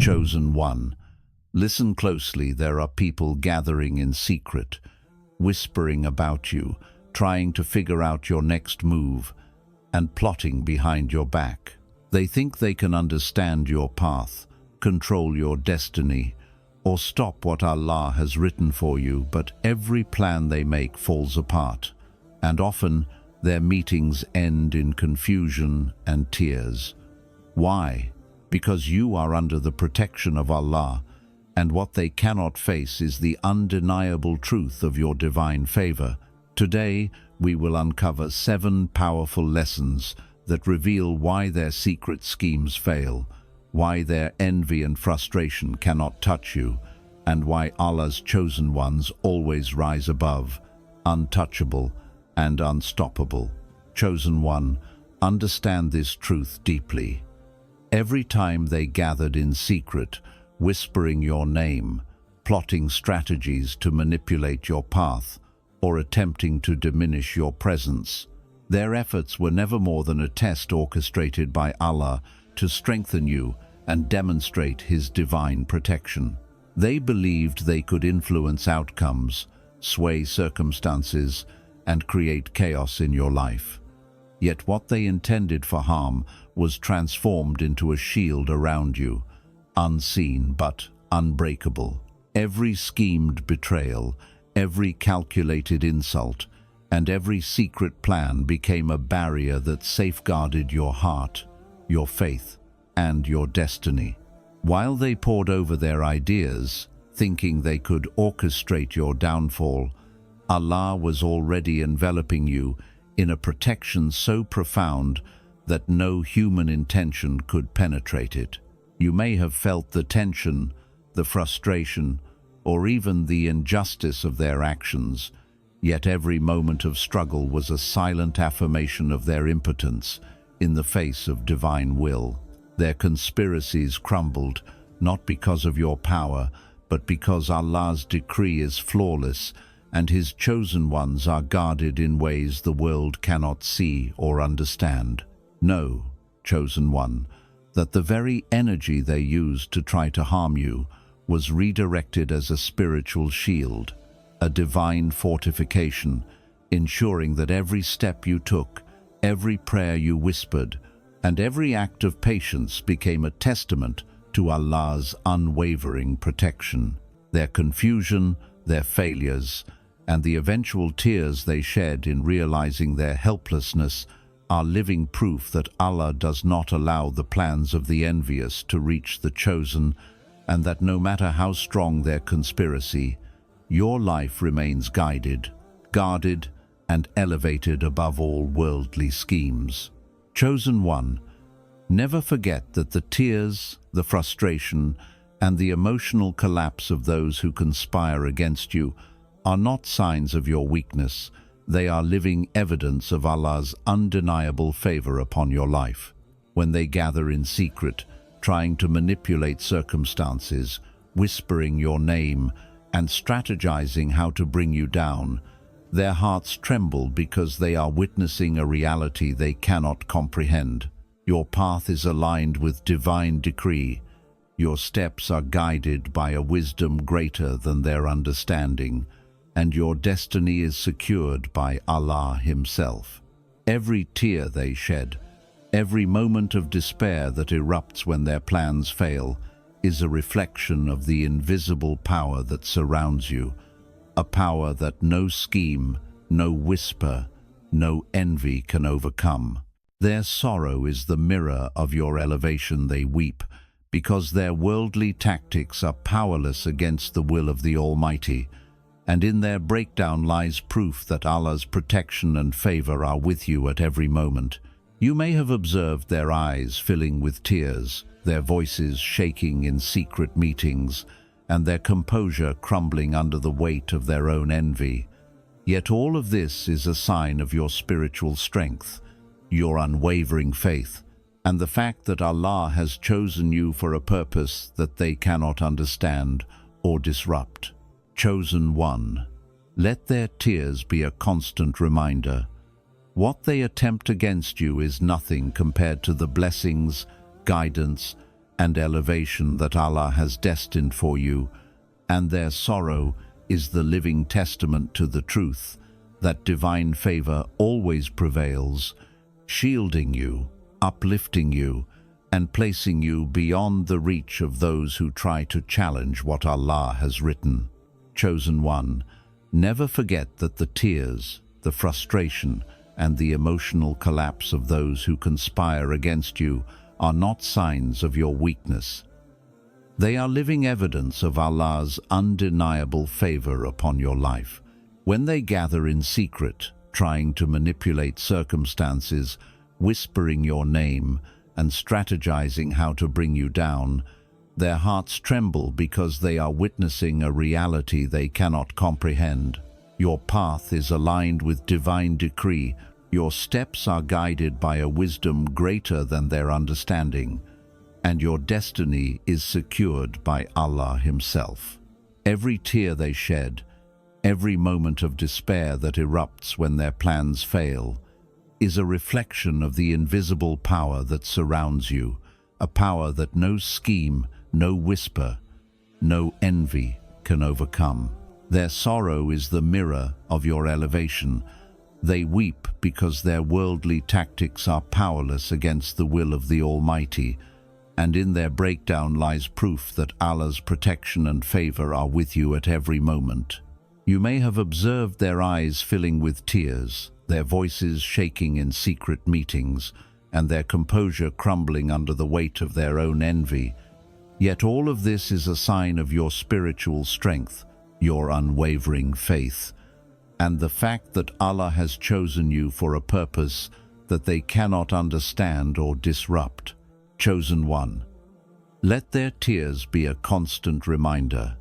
Chosen one, listen closely. There are people gathering in secret, whispering about you, trying to figure out your next move, and plotting behind your back. They think they can understand your path, control your destiny, or stop what Allah has written for you, but every plan they make falls apart, and often their meetings end in confusion and tears. Why? Because you are under the protection of Allah, and what they cannot face is the undeniable truth of your divine favor. Today, we will uncover 7 powerful lessons that reveal why their secret schemes fail, why their envy and frustration cannot touch you, and why Allah's chosen ones always rise above, untouchable and unstoppable. Chosen one, understand this truth deeply. Every time they gathered in secret, whispering your name, plotting strategies to manipulate your path, or attempting to diminish your presence, their efforts were never more than a test orchestrated by Allah to strengthen you and demonstrate His divine protection. They believed they could influence outcomes, sway circumstances, and create chaos in your life. Yet what they intended for harm was transformed into a shield around you, unseen but unbreakable. Every schemed betrayal, every calculated insult, and every secret plan became a barrier that safeguarded your heart, your faith, and your destiny. While they pored over their ideas, thinking they could orchestrate your downfall, Allah was already enveloping you in a protection so profound that no human intention could penetrate it. You may have felt the tension, the frustration, or even the injustice of their actions, yet every moment of struggle was a silent affirmation of their impotence in the face of divine will. Their conspiracies crumbled, not because of your power, but because Allah's decree is flawless and His chosen ones are guarded in ways the world cannot see or understand. Know, chosen one, that the very energy they used to try to harm you was redirected as a spiritual shield, a divine fortification, ensuring that every step you took, every prayer you whispered, and every act of patience became a testament to Allah's unwavering protection. Their confusion, their failures, and the eventual tears they shed in realizing their helplessness are living proof that Allah does not allow the plans of the envious to reach the chosen, and that no matter how strong their conspiracy, your life remains guided, guarded, and elevated above all worldly schemes. Chosen one, never forget that the tears, the frustration, and the emotional collapse of those who conspire against you are not signs of your weakness. They are living evidence of Allah's undeniable favor upon your life. When they gather in secret, trying to manipulate circumstances, whispering your name, and strategizing how to bring you down, their hearts tremble because they are witnessing a reality they cannot comprehend. Your path is aligned with divine decree. Your steps are guided by a wisdom greater than their understanding, and your destiny is secured by Allah Himself. Every tear they shed, every moment of despair that erupts when their plans fail, is a reflection of the invisible power that surrounds you, a power that no scheme, no whisper, no envy can overcome. Their sorrow is the mirror of your elevation. They weep because their worldly tactics are powerless against the will of the Almighty, and in their breakdown lies proof that Allah's protection and favor are with you at every moment. You may have observed their eyes filling with tears, their voices shaking in secret meetings, and their composure crumbling under the weight of their own envy. Yet all of this is a sign of your spiritual strength, your unwavering faith, and the fact that Allah has chosen you for a purpose that they cannot understand or disrupt. Chosen one, let their tears be a constant reminder. What they attempt against you is nothing compared to the blessings, guidance, and elevation that Allah has destined for you, and their sorrow is the living testament to the truth that divine favor always prevails, shielding you, uplifting you, and placing you beyond the reach of those who try to challenge what Allah has written. Chosen one, never forget that the tears, the frustration, and the emotional collapse of those who conspire against you are not signs of your weakness. They are living evidence of Allah's undeniable favor upon your life. When they gather in secret, trying to manipulate circumstances, whispering your name, and strategizing how to bring you down, their hearts tremble because they are witnessing a reality they cannot comprehend. Your path is aligned with divine decree. Your steps are guided by a wisdom greater than their understanding, and your destiny is secured by Allah Himself. Every tear they shed, every moment of despair that erupts when their plans fail, is a reflection of the invisible power that surrounds you, a power that no scheme, no whisper, no envy can overcome. Their sorrow is the mirror of your elevation. They weep because their worldly tactics are powerless against the will of the Almighty, and in their breakdown lies proof that Allah's protection and favor are with you at every moment. You may have observed their eyes filling with tears, their voices shaking in secret meetings, and their composure crumbling under the weight of their own envy. Yet all of this is a sign of your spiritual strength, your unwavering faith, and the fact that Allah has chosen you for a purpose that they cannot understand or disrupt. Chosen one, let their tears be a constant reminder.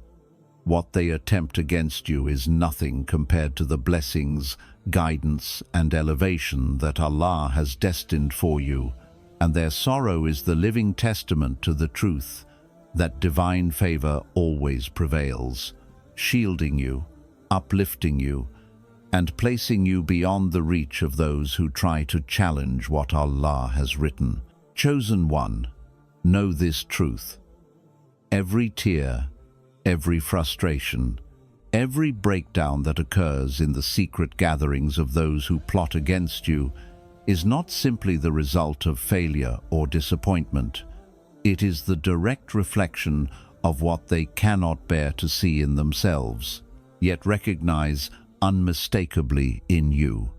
What they attempt against you is nothing compared to the blessings, guidance, and elevation that Allah has destined for you, and their sorrow is the living testament to the truth that divine favor always prevails, shielding you, uplifting you, and placing you beyond the reach of those who try to challenge what Allah has written. Chosen one, know this truth. Every tear, every frustration, every breakdown that occurs in the secret gatherings of those who plot against you is not simply the result of failure or disappointment. It is the direct reflection of what they cannot bear to see in themselves, yet recognize unmistakably in you.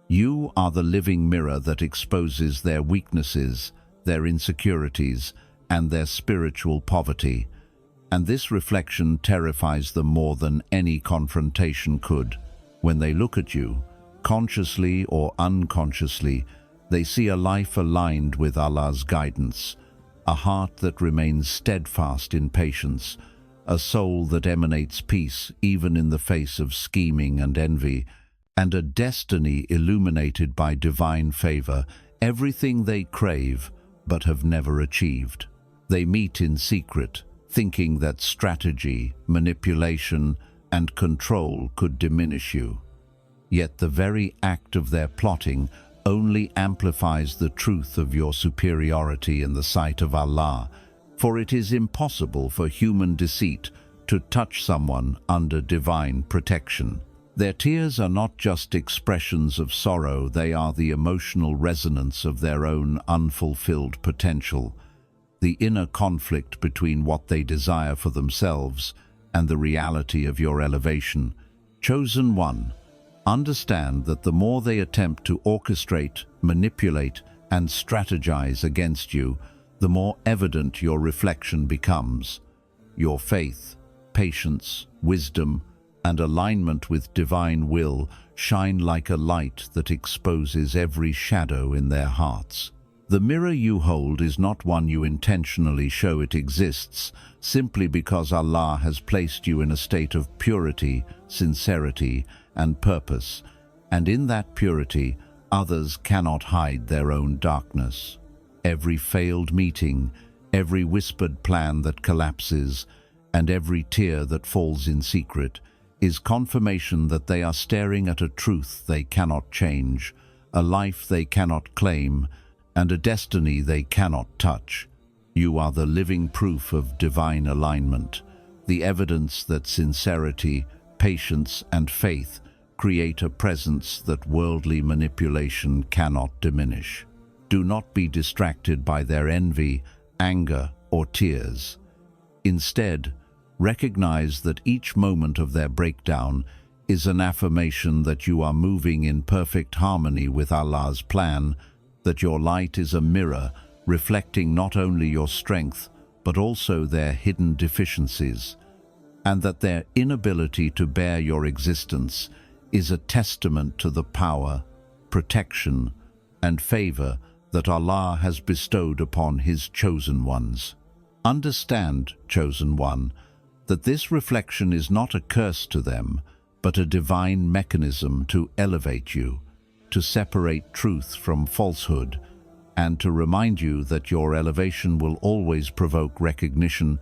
You are the living mirror that exposes their weaknesses, their insecurities, and their spiritual poverty, and this reflection terrifies them more than any confrontation could. When they look at you, consciously or unconsciously, they see a life aligned with Allah's guidance, a heart that remains steadfast in patience, a soul that emanates peace even in the face of scheming and envy, and a destiny illuminated by divine favor, everything they crave but have never achieved. They meet in secret, thinking that strategy, manipulation, and control could diminish you. Yet the very act of their plotting only amplifies the truth of your superiority in the sight of Allah, for it is impossible for human deceit to touch someone under divine protection. Their tears are not just expressions of sorrow, they are the emotional resonance of their own unfulfilled potential, the inner conflict between what they desire for themselves and the reality of your elevation. Chosen one, understand that the more they attempt to orchestrate, manipulate, and strategize against you, the more evident your reflection becomes. Your faith, patience, wisdom, and alignment with divine will shine like a light that exposes every shadow in their hearts. The mirror you hold is not one you intentionally show it exists, simply because Allah has placed you in a state of purity, sincerity, and purpose, and in that purity, others cannot hide their own darkness. Every failed meeting, every whispered plan that collapses, and every tear that falls in secret is confirmation that they are staring at a truth they cannot change, a life they cannot claim, and a destiny they cannot touch. You are the living proof of divine alignment, the evidence that sincerity, patience, and faith create a presence that worldly manipulation cannot diminish. Do not be distracted by their envy, anger, or tears. Instead, recognize that each moment of their breakdown is an affirmation that you are moving in perfect harmony with Allah's plan, that your light is a mirror reflecting not only your strength but also their hidden deficiencies, and that their inability to bear your existence is a testament to the power, protection, and favor that Allah has bestowed upon His chosen ones. Understand, chosen one, that this reflection is not a curse to them, but a divine mechanism to elevate you, to separate truth from falsehood, and to remind you that your elevation will always provoke recognition,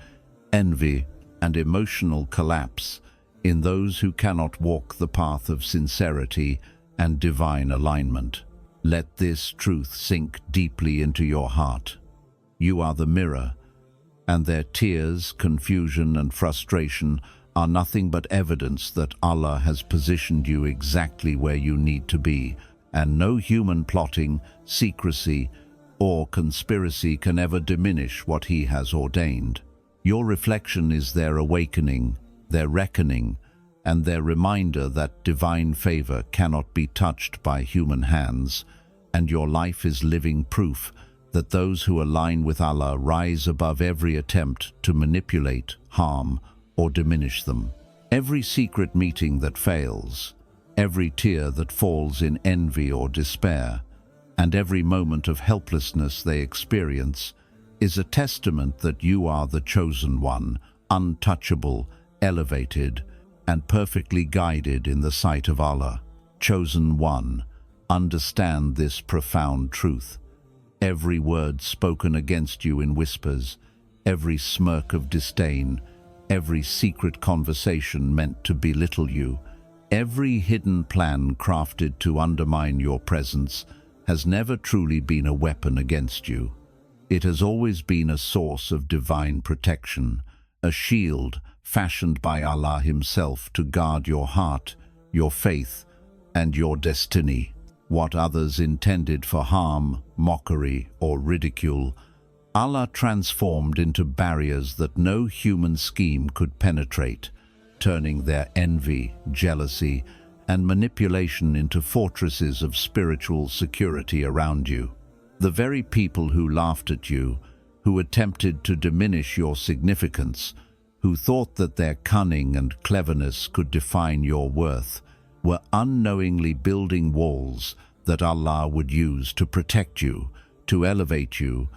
envy, and emotional collapse in those who cannot walk the path of sincerity and divine alignment. Let this truth sink deeply into your heart. You are the mirror, and their tears, confusion, and frustration are nothing but evidence that Allah has positioned you exactly where you need to be, and no human plotting, secrecy, or conspiracy can ever diminish what He has ordained. Your reflection is their awakening, their reckoning, and their reminder that divine favor cannot be touched by human hands, and your life is living proof that those who align with Allah rise above every attempt to manipulate, harm, or diminish them. Every secret meeting that fails, every tear that falls in envy or despair, and every moment of helplessness they experience is a testament that you are the chosen one, untouchable, elevated, and perfectly guided in the sight of Allah. Chosen one, understand this profound truth. Every word spoken against you in whispers, every smirk of disdain, every secret conversation meant to belittle you, every hidden plan crafted to undermine your presence has never truly been a weapon against you. It has always been a source of divine protection, a shield fashioned by Allah Himself to guard your heart, your faith, and your destiny. What others intended for harm, mockery, or ridicule, Allah transformed into barriers that no human scheme could penetrate, turning their envy, jealousy, and manipulation into fortresses of spiritual security around you. The very people who laughed at you, who attempted to diminish your significance, who thought that their cunning and cleverness could define your worth, were unknowingly building walls that Allah would use to protect you, to elevate you,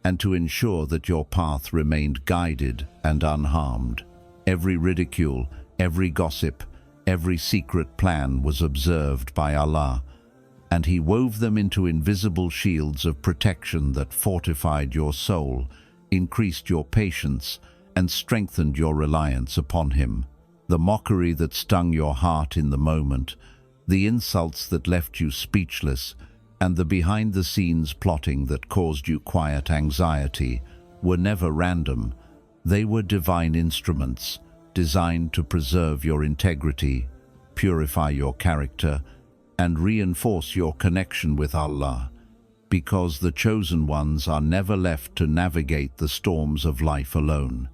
and to ensure that your path remained guided and unharmed. Every ridicule, every gossip, every secret plan was observed by Allah, and He wove them into invisible shields of protection that fortified your soul, increased your patience, and strengthened your reliance upon Him. The mockery that stung your heart in the moment, the insults that left you speechless, and the behind-the-scenes plotting that caused you quiet anxiety were never random. They were divine instruments, designed to preserve your integrity, purify your character, and reinforce your connection with Allah, because the chosen ones are never left to navigate the storms of life alone.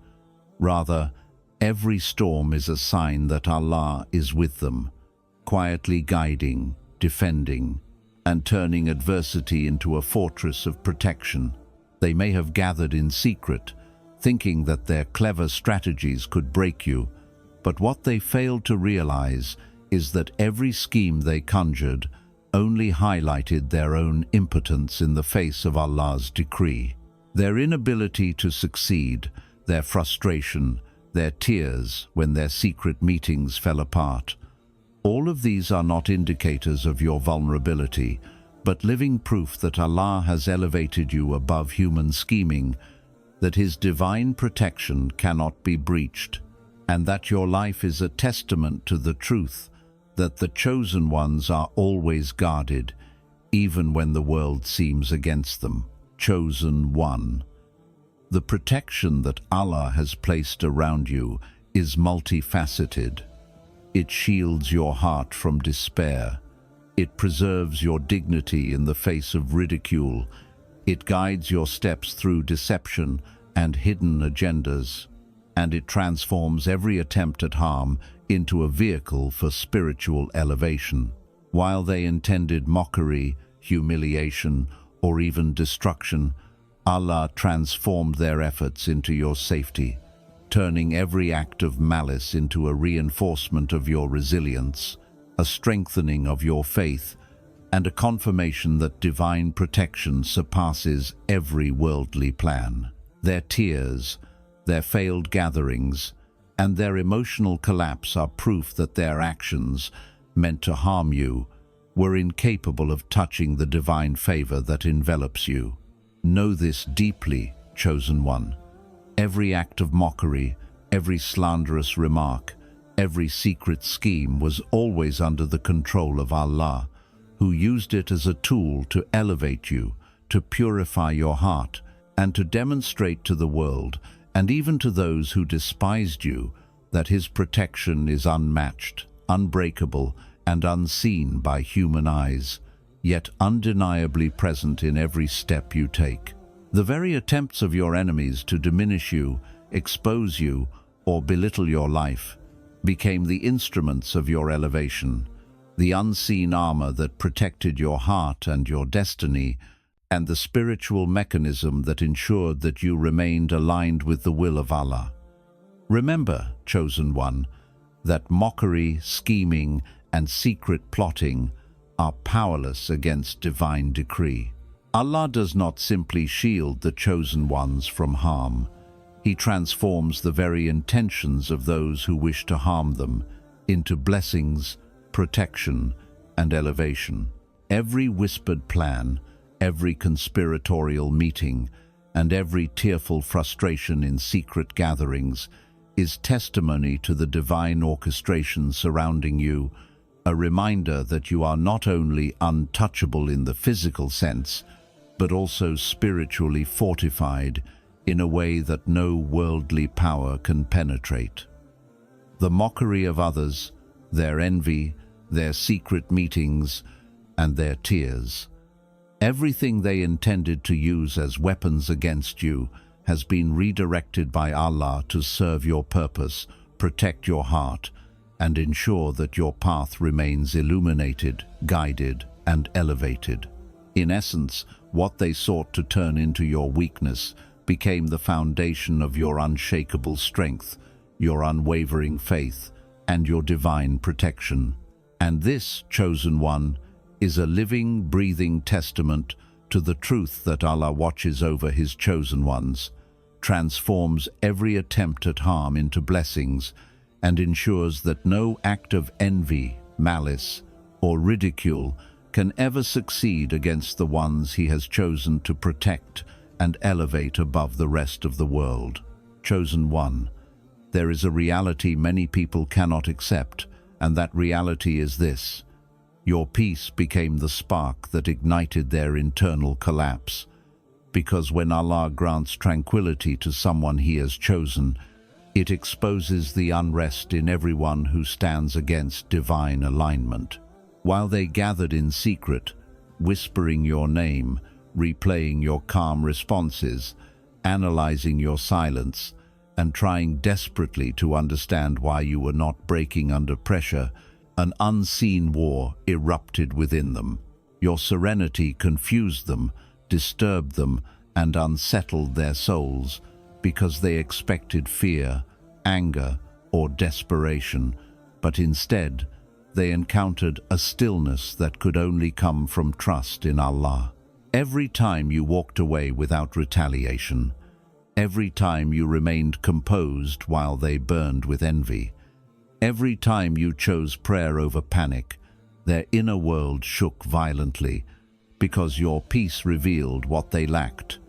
Rather, every storm is a sign that Allah is with them, quietly guiding, defending, and turning adversity into a fortress of protection. They may have gathered in secret, thinking that their clever strategies could break you, but what they failed to realize is that every scheme they conjured only highlighted their own impotence in the face of Allah's decree. Their inability to succeed, their frustration, their tears when their secret meetings fell apart, all of these are not indicators of your vulnerability, but living proof that Allah has elevated you above human scheming, that His divine protection cannot be breached, and that your life is a testament to the truth that the chosen ones are always guarded, even when the world seems against them. Chosen one. The protection that Allah has placed around you is multifaceted. It shields your heart from despair. It preserves your dignity in the face of ridicule. It guides your steps through deception and hidden agendas. And it transforms every attempt at harm into a vehicle for spiritual elevation. While they intended mockery, humiliation, or even destruction, Allah transformed their efforts into your safety, turning every act of malice into a reinforcement of your resilience, a strengthening of your faith, and a confirmation that divine protection surpasses every worldly plan. Their tears, their failed gatherings, and their emotional collapse are proof that their actions, meant to harm you, were incapable of touching the divine favor that envelops you. Know this deeply, chosen one. Every act of mockery, every slanderous remark, every secret scheme was always under the control of Allah, who used it as a tool to elevate you, to purify your heart, and to demonstrate to the world, and even to those who despised you, that His protection is unmatched, unbreakable, and unseen by human eyes, yet undeniably present in every step you take. The very attempts of your enemies to diminish you, expose you, or belittle your life became the instruments of your elevation, the unseen armor that protected your heart and your destiny, and the spiritual mechanism that ensured that you remained aligned with the will of Allah. Remember, chosen one, that mockery, scheming, and secret plotting are powerless against divine decree. Allah does not simply shield the chosen ones from harm. He transforms the very intentions of those who wish to harm them into blessings, protection, and elevation. Every whispered plan, every conspiratorial meeting, and every tearful frustration in secret gatherings is testimony to the divine orchestration surrounding you, a reminder that you are not only untouchable in the physical sense, but also spiritually fortified in a way that no worldly power can penetrate. The mockery of others, their envy, their secret meetings, and their tears, everything they intended to use as weapons against you has been redirected by Allah to serve your purpose, protect your heart, and ensure that your path remains illuminated, guided, and elevated. In essence, what they sought to turn into your weakness became the foundation of your unshakable strength, your unwavering faith, and your divine protection. And this, chosen one, is a living, breathing testament to the truth that Allah watches over His chosen ones, transforms every attempt at harm into blessings, and ensures that no act of envy, malice, or ridicule can ever succeed against the ones He has chosen to protect and elevate above the rest of the world. Chosen one, there is a reality many people cannot accept, and that reality is this: your peace became the spark that ignited their internal collapse. Because when Allah grants tranquility to someone He has chosen, it exposes the unrest in everyone who stands against divine alignment. While they gathered in secret, whispering your name, replaying your calm responses, analyzing your silence, and trying desperately to understand why you were not breaking under pressure, an unseen war erupted within them. Your serenity confused them, disturbed them, and unsettled their souls, because they expected fear, anger, or desperation, but instead they encountered a stillness that could only come from trust in Allah. Every time you walked away without retaliation, every time you remained composed while they burned with envy, every time you chose prayer over panic, their inner world shook violently, because your peace revealed what they lacked: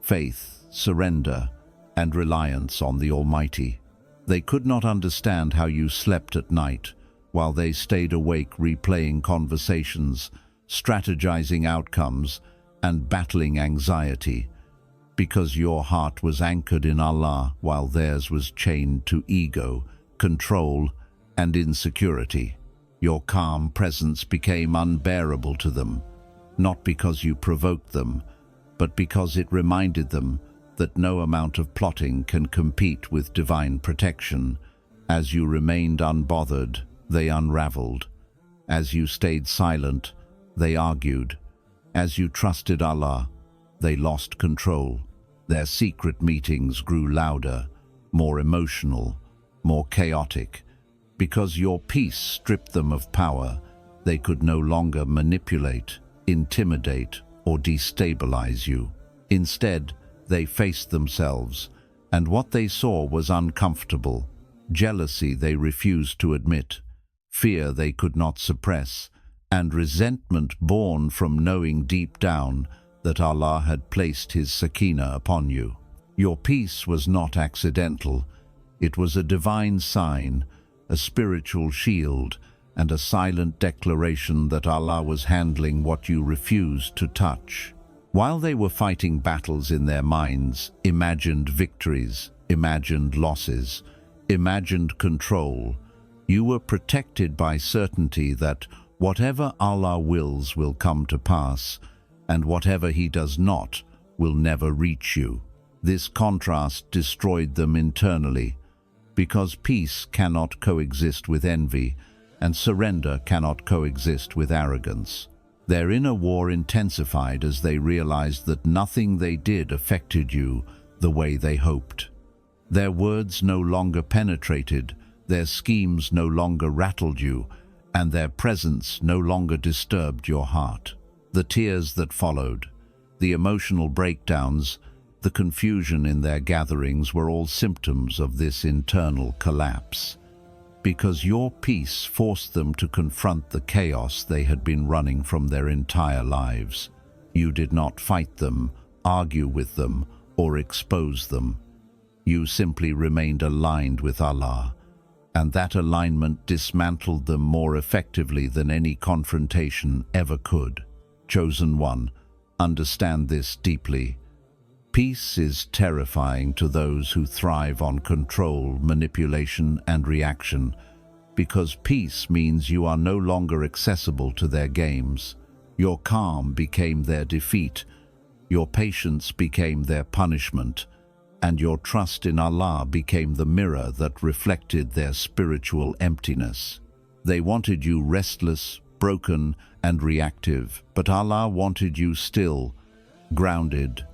faith, surrender, and reliance on the Almighty. They could not understand how you slept at night, while they stayed awake replaying conversations, strategizing outcomes, and battling anxiety. because your heart was anchored in Allah while theirs was chained to ego, control, and insecurity. Your calm presence became unbearable to them, not because you provoked them, but because it reminded them that no amount of plotting can compete with divine protection. As you remained unbothered, they unraveled. As you stayed silent, they argued. As you trusted Allah, they lost control. Their secret meetings grew louder, more emotional, more chaotic. Because your peace stripped them of power, they could no longer manipulate, intimidate, or destabilize you. Instead, they faced themselves, and what they saw was uncomfortable. Jealousy they refused to admit, fear they could not suppress, and resentment born from knowing deep down that Allah had placed His Sakina upon you. Your peace was not accidental. It was a divine sign, a spiritual shield, and a silent declaration that Allah was handling what you refused to touch. While they were fighting battles in their minds, imagined victories, imagined losses, imagined control, you were protected by certainty that whatever Allah wills will come to pass, and whatever He does not will never reach you. This contrast destroyed them internally, because peace cannot coexist with envy, and surrender cannot coexist with arrogance. Their inner war intensified as they realized that nothing they did affected you the way they hoped. Their words no longer penetrated, their schemes no longer rattled you, and their presence no longer disturbed your heart. The tears that followed, the emotional breakdowns, the confusion in their gatherings were all symptoms of this internal collapse, because your peace forced them to confront the chaos they had been running from their entire lives. You did not fight them, argue with them, or expose them. You simply remained aligned with Allah, and that alignment dismantled them more effectively than any confrontation ever could. Chosen one, understand this deeply. Peace is terrifying to those who thrive on control, manipulation, and reaction, because peace means you are no longer accessible to their games. Your calm became their defeat, your patience became their punishment, and your trust in Allah became the mirror that reflected their spiritual emptiness. They wanted you restless, broken, and reactive, but Allah wanted you still, grounded,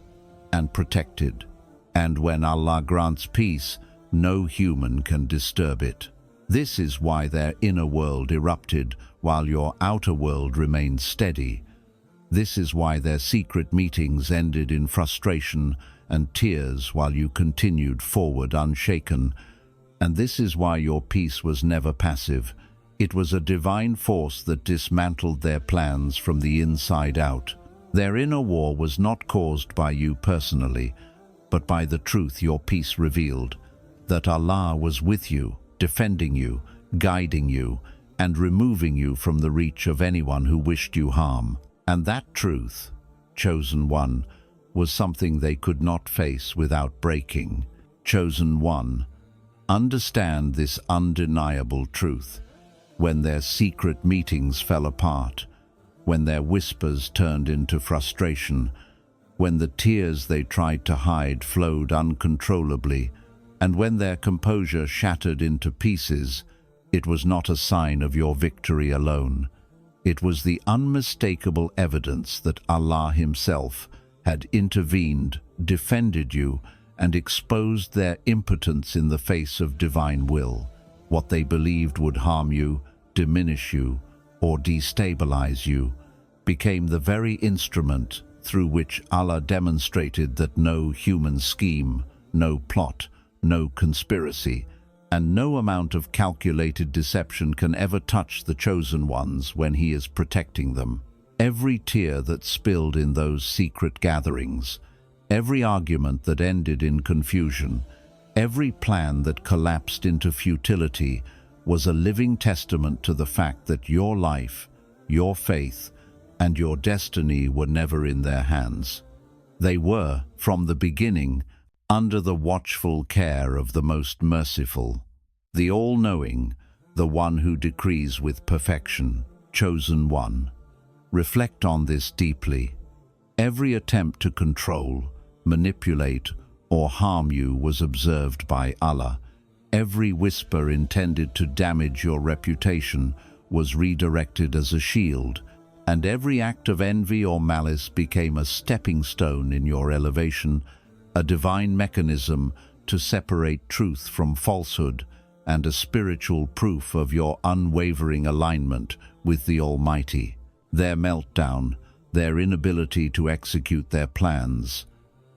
and protected. And when Allah grants peace, no human can disturb it. This is why their inner world erupted while your outer world remained steady. This is why their secret meetings ended in frustration and tears while you continued forward unshaken. And this is why your peace was never passive. It was a divine force that dismantled their plans from the inside out. Their inner war was not caused by you personally, but by the truth your peace revealed, that Allah was with you, defending you, guiding you, and removing you from the reach of anyone who wished you harm. And that truth, chosen one, was something they could not face without breaking. Chosen one, understand this undeniable truth. When their secret meetings fell apart, when their whispers turned into frustration, when the tears they tried to hide flowed uncontrollably, and when their composure shattered into pieces, it was not a sign of your victory alone. It was the unmistakable evidence that Allah Himself had intervened, defended you, and exposed their impotence in the face of divine will. What they believed would harm you, diminish you, or destabilize you, became the very instrument through which Allah demonstrated that no human scheme, no plot, no conspiracy, and no amount of calculated deception can ever touch the chosen ones when He is protecting them. Every tear that spilled in those secret gatherings, every argument that ended in confusion, every plan that collapsed into futility was a living testament to the fact that your life, your faith, and your destiny were never in their hands. They were, from the beginning, under the watchful care of the most merciful, the all-knowing, the one who decrees with perfection, chosen one. Reflect on this deeply. Every attempt to control, manipulate, or harm you was observed by Allah. Every whisper intended to damage your reputation was redirected as a shield, and every act of envy or malice became a stepping stone in your elevation, a divine mechanism to separate truth from falsehood, and a spiritual proof of your unwavering alignment with the Almighty. Their meltdown, their inability to execute their plans,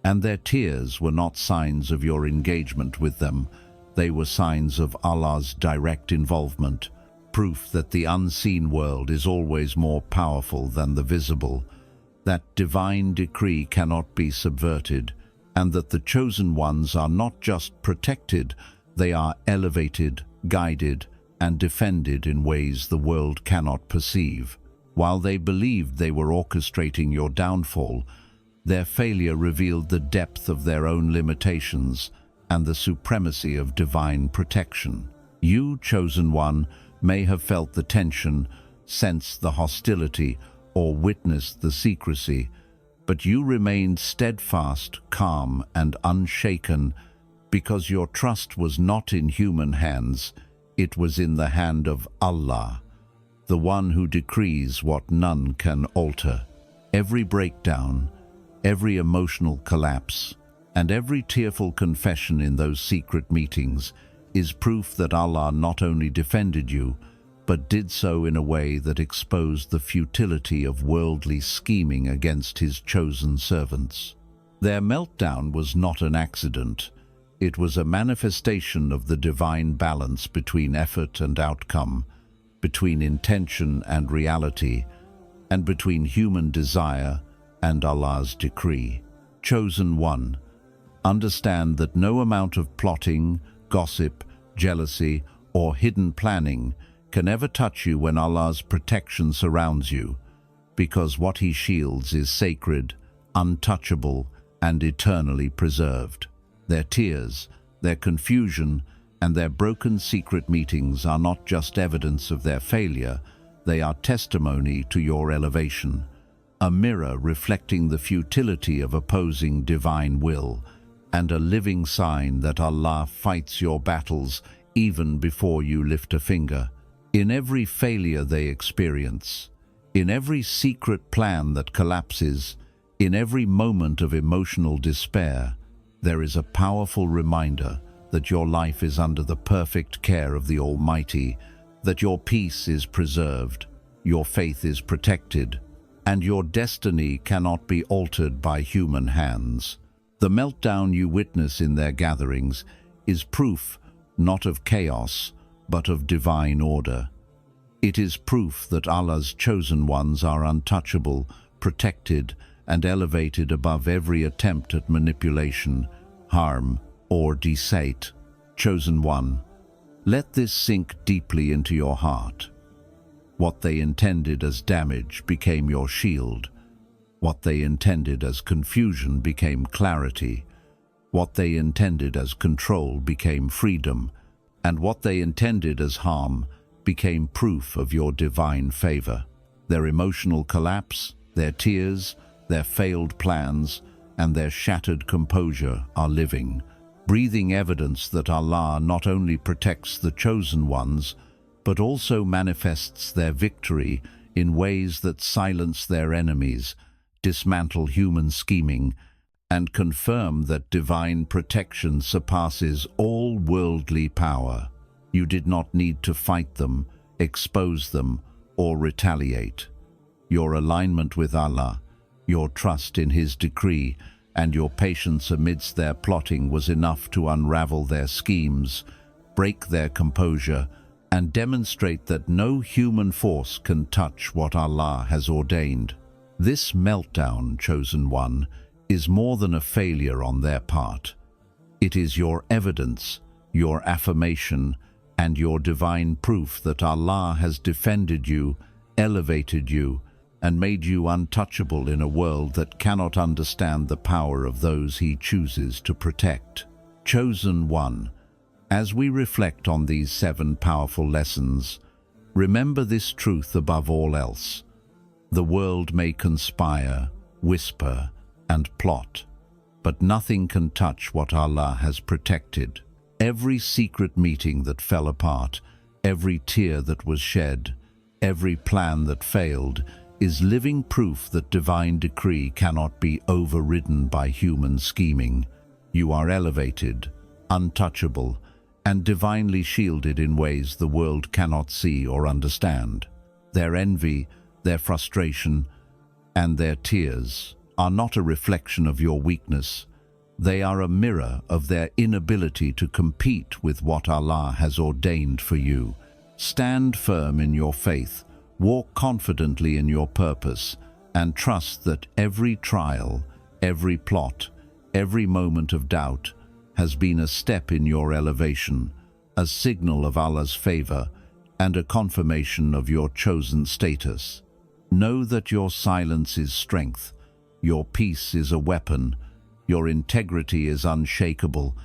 and their tears were not signs of your engagement with them. They were signs of Allah's direct involvement, proof that the unseen world is always more powerful than the visible, that divine decree cannot be subverted, and that the chosen ones are not just protected, they are elevated, guided, and defended in ways the world cannot perceive. While they believed they were orchestrating your downfall, their failure revealed the depth of their own limitations and the supremacy of divine protection. You, chosen one, may have felt the tension, sensed the hostility, or witnessed the secrecy, but you remained steadfast, calm, and unshaken because your trust was not in human hands, it was in the hand of Allah, the one who decrees what none can alter. Every breakdown, every emotional collapse, and every tearful confession in those secret meetings is proof that Allah not only defended you, but did so in a way that exposed the futility of worldly scheming against His chosen servants. Their meltdown was not an accident. It was a manifestation of the divine balance between effort and outcome, between intention and reality, and between human desire and Allah's decree. Chosen one, understand that no amount of plotting, gossip, jealousy, or hidden planning can ever touch you when Allah's protection surrounds you, because what He shields is sacred, untouchable, and eternally preserved. Their tears, their confusion, and their broken secret meetings are not just evidence of their failure, they are testimony to your elevation, a mirror reflecting the futility of opposing divine will, and a living sign that Allah fights your battles even before you lift a finger. In every failure they experience, in every secret plan that collapses, in every moment of emotional despair, there is a powerful reminder that your life is under the perfect care of the Almighty, that your peace is preserved, your faith is protected, and your destiny cannot be altered by human hands. The meltdown you witness in their gatherings is proof not of chaos, but of divine order. It is proof that Allah's chosen ones are untouchable, protected, and elevated above every attempt at manipulation, harm, or deceit. Chosen one, let this sink deeply into your heart. What they intended as damage became your shield. What they intended as confusion became clarity. What they intended as control became freedom. And what they intended as harm became proof of your divine favor. Their emotional collapse, their tears, their failed plans, and their shattered composure are living, breathing evidence that Allah not only protects the chosen ones, but also manifests their victory in ways that silence their enemies, dismantle human scheming, and confirm that divine protection surpasses all worldly power. You did not need to fight them, expose them, or retaliate. Your alignment with Allah, your trust in His decree, and your patience amidst their plotting was enough to unravel their schemes, break their composure, and demonstrate that no human force can touch what Allah has ordained. This meltdown, chosen one, is more than a failure on their part. It is your evidence, your affirmation, and your divine proof that Allah has defended you, elevated you, and made you untouchable in a world that cannot understand the power of those He chooses to protect. Chosen one, as we reflect on these 7 powerful lessons, remember this truth above all else. The world may conspire, whisper, and plot, but nothing can touch what Allah has protected. Every secret meeting that fell apart, every tear that was shed, every plan that failed, is living proof that divine decree cannot be overridden by human scheming. You are elevated, untouchable, and divinely shielded in ways the world cannot see or understand. Their envy, their frustration, and their tears are not a reflection of your weakness. They are a mirror of their inability to compete with what Allah has ordained for you. Stand firm in your faith, walk confidently in your purpose, and trust that every trial, every plot, every moment of doubt has been a step in your elevation, a signal of Allah's favor, and a confirmation of your chosen status. Know that your silence is strength, your peace is a weapon, your integrity is unshakable,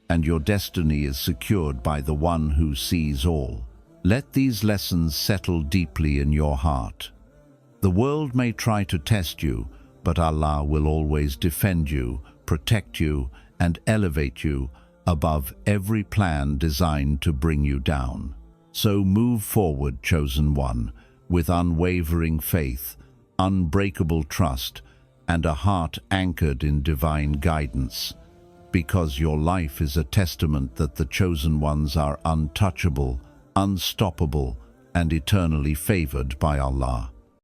and your destiny is secured by the One who sees all. Let these lessons settle deeply in your heart. The world may try to test you, but Allah will always defend you, protect you, and elevate you above every plan designed to bring you down. So move forward, chosen one, with unwavering faith, unbreakable trust, and a heart anchored in divine guidance, because your life is a testament that the chosen ones are untouchable, unstoppable, and eternally favored by Allah.